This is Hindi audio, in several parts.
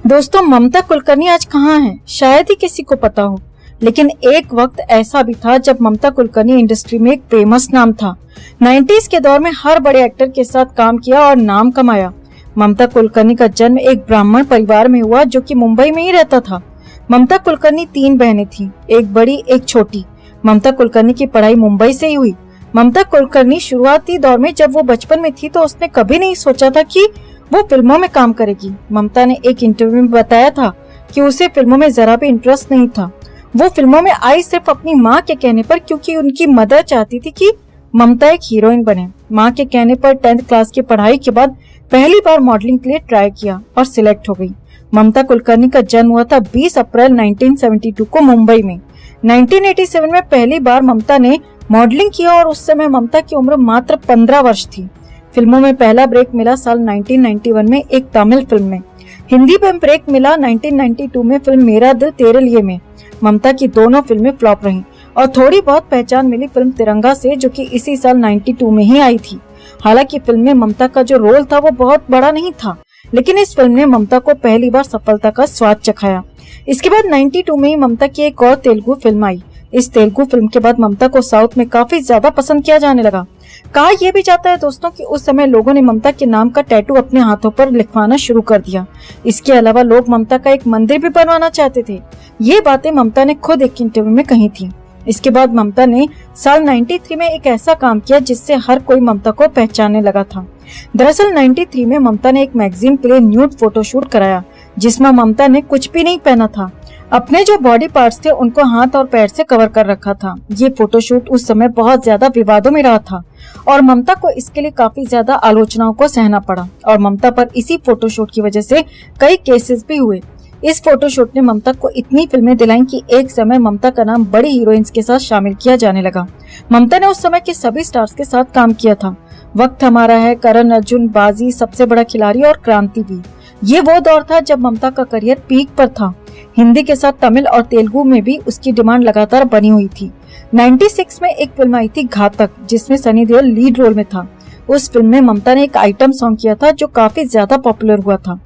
दोस्तों, ममता कुलकर्णी आज कहाँ है शायद ही किसी को पता हो, लेकिन एक वक्त ऐसा भी था जब ममता कुलकर्णी इंडस्ट्री में एक फेमस नाम था। 90s के दौर में हर बड़े एक्टर के साथ काम किया और नाम कमाया। ममता कुलकर्णी का जन्म एक ब्राह्मण परिवार में हुआ जो कि मुंबई में ही रहता था। ममता कुलकर्णी 3 बहनें थीं, एक बड़ी एक छोटी। ममता कुलकर्णी की पढ़ाई मुंबई से ही हुई। ममता कुलकर्णी शुरुआती दौर में जब वो बचपन में थी तो उसने कभी नहीं सोचा था कि वो फिल्मों में काम करेगी। ममता ने एक इंटरव्यू में बताया था कि उसे फिल्मों में जरा भी इंटरेस्ट नहीं था। वो फिल्मों में आई सिर्फ अपनी माँ के कहने पर, क्योंकि उनकी मदर चाहती थी कि ममता एक हीरोइन बने। माँ के कहने पर 10th क्लास की पढ़ाई के बाद पहली बार मॉडलिंग के लिए ट्राई किया और सिलेक्ट हो गई। ममता कुलकर्णी का जन्म हुआ था 20 अप्रैल 1972 को मुंबई में। 1987 में पहली बार ममता ने मॉडलिंग किया और उस समय ममता की उम्र मात्र 15 वर्ष थी। फिल्मों में पहला ब्रेक मिला साल 1991 में एक तमिल फिल्म में। हिंदी में ब्रेक मिला 1992 में फिल्म मेरा दिल तेरे लिए में। ममता की दोनों फिल्में फ्लॉप रहीं और थोड़ी बहुत पहचान मिली फिल्म तिरंगा से, जो कि इसी साल 92 में ही आई थी। हालांकि फिल्म में ममता का जो रोल था वो बहुत बड़ा नहीं था, लेकिन इस फिल्म ने ममता को पहली बार सफलता का स्वाद चखाया। इसके बाद 92 में ही ममता की एक और तेलुगु फिल्म आई। इस तेलुगु फिल्म के बाद ममता को साउथ में काफी ज्यादा पसंद किया जाने लगा। कहा यह भी जाता है दोस्तों कि उस समय लोगों ने ममता के नाम का टैटू अपने हाथों पर लिखवाना शुरू कर दिया। इसके अलावा लोग ममता का एक मंदिर भी बनवाना चाहते थे। ये बातें ममता ने खुद एक इंटरव्यू में कही थी। इसके बाद ममता ने साल 93 में एक ऐसा काम किया जिससे हर कोई ममता को पहचानने लगा था। दरअसल 93 में ममता ने एक मैगजीन के लिए न्यूड फोटोशूट कराया, जिसमें ममता ने कुछ भी नहीं पहना था। अपने जो बॉडी पार्ट्स थे उनको हाथ और पैर से कवर कर रखा था। ये फोटोशूट उस समय बहुत ज्यादा विवादों में रहा था और ममता को इसके लिए काफी ज्यादा आलोचनाओं को सहना पड़ा और ममता पर इसी फोटोशूट की वजह से कई केसेस भी हुए। इस फोटोशूट ने ममता को इतनी फिल्में दिलाई कि एक समय ममता का नाम बड़ी हीरोइंस के साथ शामिल किया जाने लगा। ममता ने उस समय के सभी स्टार्स के साथ काम किया था। वक्त हमारा है, करण अर्जुन, बाजी, सबसे बड़ा खिलाड़ी और क्रांति भी। ये वो दौर था जब ममता का करियर पीक पर था। हिंदी के साथ तमिल और तेलुगु में भी उसकी डिमांड लगातार बनी हुई थी। 96 में एक फिल्म आई थी घातक, जिसमें सनी देओल लीड रोल में था। उस फिल्म में ममता ने एक आइटम सॉन्ग किया था जो काफी ज्यादा पॉपुलर हुआ था।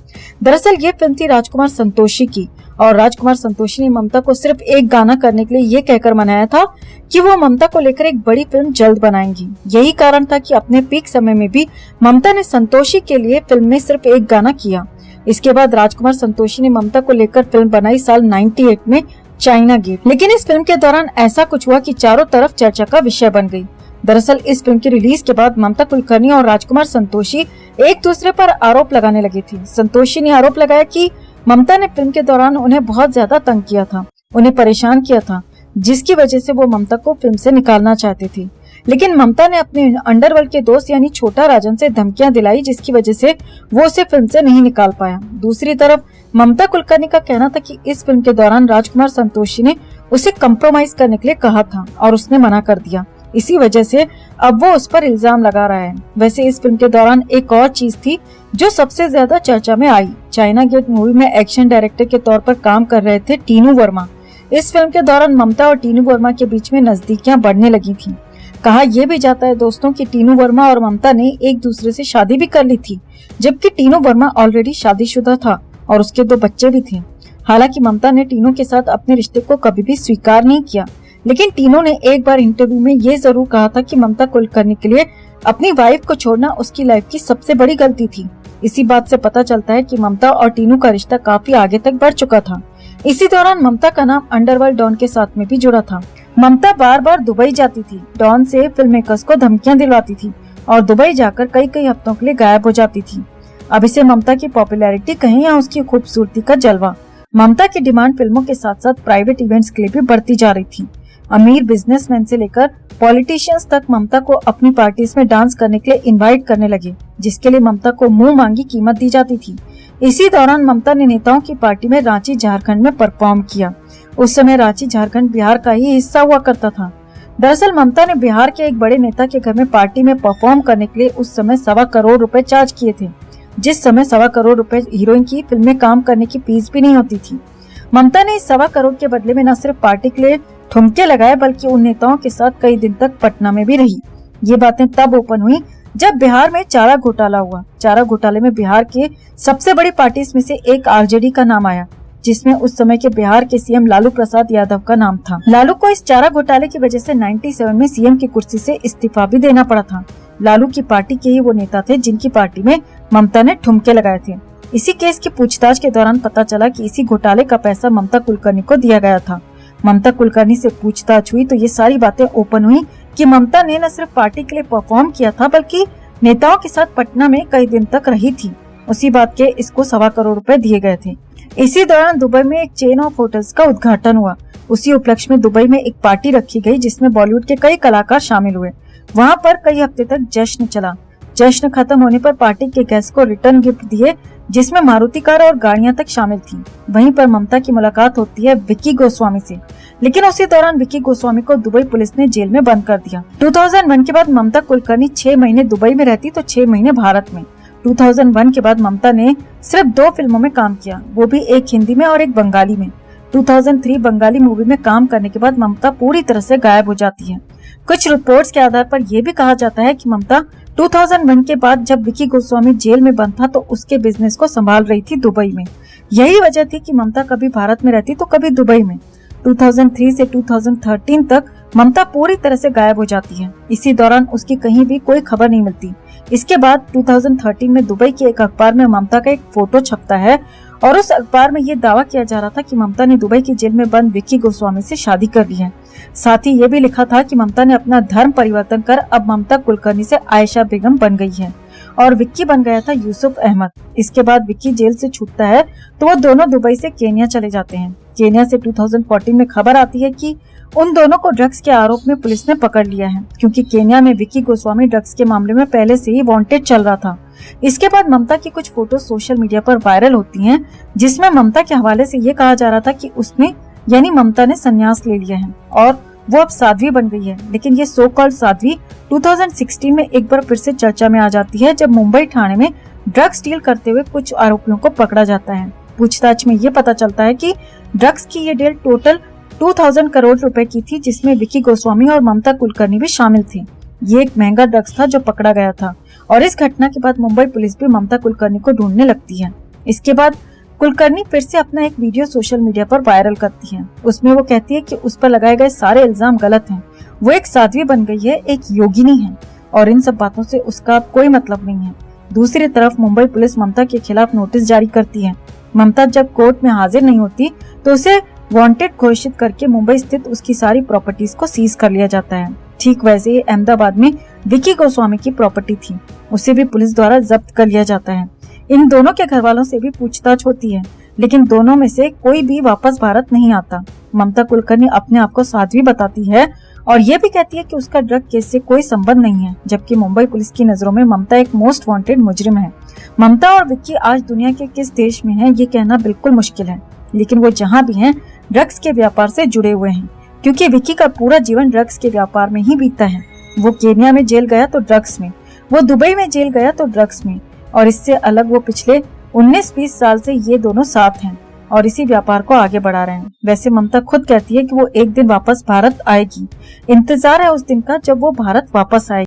दरअसल ये फिल्म थी राजकुमार संतोषी की और राजकुमार संतोषी ने ममता को सिर्फ एक गाना करने के लिए ये कहकर मनाया था कि वो ममता को लेकर एक बड़ी फिल्म जल्द बनाएंगी। यही कारण था कि अपने पीक समय में भी ममता ने संतोषी के लिए फिल्म में सिर्फ एक गाना किया। इसके बाद राजकुमार संतोषी ने ममता को लेकर फिल्म बनाई साल 98 में चाइना गेट। लेकिन इस फिल्म के दौरान ऐसा कुछ हुआ कि चारों तरफ चर्चा का विषय बन गई। दरअसल इस फिल्म की रिलीज के बाद ममता कुलकर्णी और राजकुमार संतोषी एक दूसरे पर आरोप लगाने लगे थे। संतोषी ने आरोप लगाया कि ममता ने फिल्म के दौरान उन्हें बहुत ज्यादा तंग किया था, उन्हें परेशान किया था, जिसकी वजह से वो ममता को फिल्म से निकालना चाहते थे। लेकिन ममता ने अपने अंडरवर्ल्ड के दोस्त यानी छोटा राजन से धमकियां दिलाई, जिसकी वजह से वो उसे फिल्म से नहीं निकाल पाया। दूसरी तरफ ममता कुलकर्णी का कहना था कि इस फिल्म के दौरान राजकुमार संतोषी ने उसे कंप्रोमाइज करने के लिए कहा था और उसने मना कर दिया। इसी वजह से अब वो उस पर इल्जाम लगा रहा है। वैसे इस फिल्म के दौरान एक और चीज थी जो सबसे ज्यादा चर्चा में आई। चाइना गेट मूवी में एक्शन डायरेक्टर के तौर पर काम कर रहे थे टीनू वर्मा। इस फिल्म के दौरान ममता और टीनू वर्मा के बीच में नजदीकियां बढ़ने लगी थी। कहा यह भी जाता है दोस्तों कि टीनू वर्मा और ममता ने एक दूसरे से शादी भी कर ली थी, जबकि टीनू वर्मा ऑलरेडी शादीशुदा था और उसके 2 बच्चे भी थे। हालांकि ममता ने टीनू के साथ अपने रिश्ते को कभी भी स्वीकार नहीं किया, लेकिन टीनू ने एक बार इंटरव्यू में ये जरूर कहा था कि ममता कुलकर्णी के लिए अपनी वाइफ को छोड़ना उसकी लाइफ की सबसे बड़ी गलती थी। इसी बात से पता चलता है कि ममता और टीनू का रिश्ता काफी आगे तक बढ़ चुका था। इसी दौरान ममता का नाम अंडरवर्ल्ड डॉन के साथ में भी जुड़ा था। ममता बार बार दुबई जाती थी, डॉन से फिल्म मेकर्स को धमकियां दिलवाती थी और दुबई जाकर कई हफ्तों के लिए गायब हो जाती थी। अब इसे ममता की पॉपुलैरिटी कहें या उसकी खूबसूरती का जलवा, ममता की डिमांड फिल्मों के साथ साथ प्राइवेट इवेंट्स के लिए भी बढ़ती जा रही थी। अमीर बिजनेसमैन से लेकर पॉलिटिशियंस तक ममता को अपनी पार्टीज में डांस करने के लिए इनवाइट करने लगे, जिसके लिए ममता को मुंह मांगी कीमत दी जाती थी। इसी दौरान ममता ने नेताओं की पार्टी में रांची झारखंड में परफॉर्म किया। उस समय रांची झारखंड बिहार का ही हिस्सा हुआ करता था। दरअसल ममता ने बिहार के एक बड़े नेता के घर में पार्टी में परफॉर्म करने के लिए उस समय 1.25 करोड़ रुपए चार्ज किए थे, जिस समय 1.25 करोड़ रुपए हीरोइन की फिल्म में काम करने की फीस भी नहीं होती थी। ममता ने इस 1.25 करोड़ के बदले में न सिर्फ पार्टी के लिए ठुमके लगाए, बल्कि उन नेताओं के साथ कई दिन तक पटना में भी रही। ये बातें तब ओपन हुई जब बिहार में चारा घोटाला हुआ। चारा घोटाले में बिहार के सबसे बड़ी पार्टीज में से एक आरजेडी का नाम आया, जिसमें उस समय के बिहार के सीएम लालू प्रसाद यादव का नाम था। लालू को इस चारा घोटाले की वजह से 97 में सीएम की कुर्सी से इस्तीफा भी देना पड़ा था। लालू की पार्टी के ही वो नेता थे जिनकी पार्टी में ममता ने ठुमके लगाए थे। इसी केस की पूछताछ के दौरान पता चला कि इसी घोटाले का पैसा ममता कुलकर्णी को दिया गया था। ममता कुलकर्णी से पूछताछ हुई तो ये सारी बातें ओपन हुई कि ममता ने न सिर्फ पार्टी के लिए परफॉर्म किया था बल्कि नेताओं के साथ पटना में कई दिन तक रही थी। उसी बात के इसको 1.25 करोड़ रुपए दिए गए थे। इसी दौरान दुबई में एक चेन ऑफ होटल्स का उद्घाटन हुआ। उसी उपलक्ष्य में दुबई में एक पार्टी रखी गई जिसमें बॉलीवुड के कई कलाकार शामिल हुए। वहां पर कई हफ्ते तक जश्न चला। जश्न खत्म होने पर पार्टी के गेस्ट को रिटर्न गिफ्ट दिए, जिसमें मारुति कार और गाड़ियां तक शामिल थी। वहीं पर ममता की मुलाकात होती है विक्की गोस्वामी से, लेकिन उसी दौरान विक्की गोस्वामी को दुबई पुलिस ने जेल में बंद कर दिया। 2001 के बाद ममता कुलकर्णी 6 महीने दुबई में रहती तो 6 महीने भारत में। 2001 के बाद ममता ने सिर्फ 2 फिल्मों में काम किया, वो भी एक हिंदी में और एक बंगाली में। 2003 बंगाली मूवी में काम करने के बाद ममता पूरी तरह से गायब हो जाती है। कुछ रिपोर्ट्स के आधार पर यह भी कहा जाता है कि ममता 2001 के बाद जब विक्की गोस्वामी जेल में बंद था तो उसके बिजनेस को संभाल रही थी दुबई में। यही वजह थी कि ममता कभी भारत में रहती तो कभी दुबई में। 2003 से 2013 तक ममता पूरी तरह से गायब हो जाती है। इसी दौरान उसकी कहीं भी कोई खबर नहीं मिलती। इसके बाद 2013 में दुबई के एक अखबार में ममता का एक फोटो छपता है और उस अखबार में ये दावा किया जा रहा था कि ममता ने दुबई की जेल में बंद विक्की गोस्वामी से शादी कर ली है। साथ ही ये भी लिखा था कि ममता ने अपना धर्म परिवर्तन कर अब ममता कुलकर्णी से आयशा बेगम बन गई है और विक्की बन गया था यूसुफ अहमद। इसके बाद विक्की जेल से छूटता है तो वो दोनों दुबई से केन्या चले जाते हैं। केन्या से 2014 में खबर आती है कि उन दोनों को ड्रग्स के आरोप में पुलिस ने पकड़ लिया है, क्योंकि केन्या में विक्की गोस्वामी ड्रग्स के मामले में पहले से ही वांटेड चल रहा था। इसके बाद ममता की कुछ फोटो सोशल मीडिया पर वायरल होती हैं, जिसमें ममता के हवाले से ये कहा जा रहा था कि उसने यानी ममता ने संन्यास ले लिया है और वो अब साध्वी बन गई है। लेकिन ये सो कॉल्ड साध्वी 2016 में एक बार फिर से चर्चा में आ जाती है जब मुंबई थाने में ड्रग्स डील करते हुए कुछ आरोपियों को पकड़ा जाता है। पूछताछ में ये पता चलता है कि ड्रग्स की ये डील टोटल 2000 करोड़ रुपए की थी, जिसमें विक्की गोस्वामी और ममता कुलकर्णी भी शामिल थे। ये एक महंगा ड्रग्स था जो पकड़ा गया था और इस घटना के बाद मुंबई पुलिस भी ममता कुलकर्णी को ढूंढने लगती है। इसके बाद कुलकर्णी फिर से अपना एक वीडियो सोशल मीडिया पर वायरल करती है। उसमें वो कहती है कि उस पर लगाए गए सारे इल्जाम गलत हैं। वो एक साध्वी बन गई है, एक योगिनी है और इन सब बातों से उसका कोई मतलब नहीं है। दूसरी तरफ मुंबई पुलिस ममता के खिलाफ नोटिस जारी करती है। ममता जब कोर्ट में हाजिर नहीं होती तो उसे वांटेड घोषित करके मुंबई स्थित उसकी सारी प्रॉपर्टीज को सीज कर लिया जाता है। ठीक वैसे ही अहमदाबाद में विक्की गोस्वामी की प्रॉपर्टी थी, उसे भी पुलिस द्वारा जब्त कर लिया जाता है। इन दोनों के घर वालों से भी पूछताछ होती है, लेकिन दोनों में से कोई भी वापस भारत नहीं आता। ममता कुलकर्णी अपने आप को साध्वी बताती है और ये भी कहती है कि उसका ड्रग केस से कोई संबंध नहीं है, जबकि मुंबई पुलिस की नजरों में ममता एक मोस्ट वांटेड मुजरिम है। ममता और विक्की आज दुनिया के किस देश में हैं, ये कहना बिल्कुल मुश्किल है, लेकिन वो जहाँ भी हैं ड्रग्स के व्यापार से जुड़े हुए हैं, क्योंकि विक्की का पूरा जीवन ड्रग्स के व्यापार में ही बीता है। वो केन्या में जेल गया तो ड्रग्स में, वो दुबई में जेल गया तो ड्रग्स में, और इससे अलग वो पिछले 19-20 साल से ये दोनों साथ हैं और इसी व्यापार को आगे बढ़ा रहे हैं। वैसे ममता खुद कहती है कि वो एक दिन वापस भारत आएगी। इंतजार है उस दिन का जब वो भारत वापस आएगी।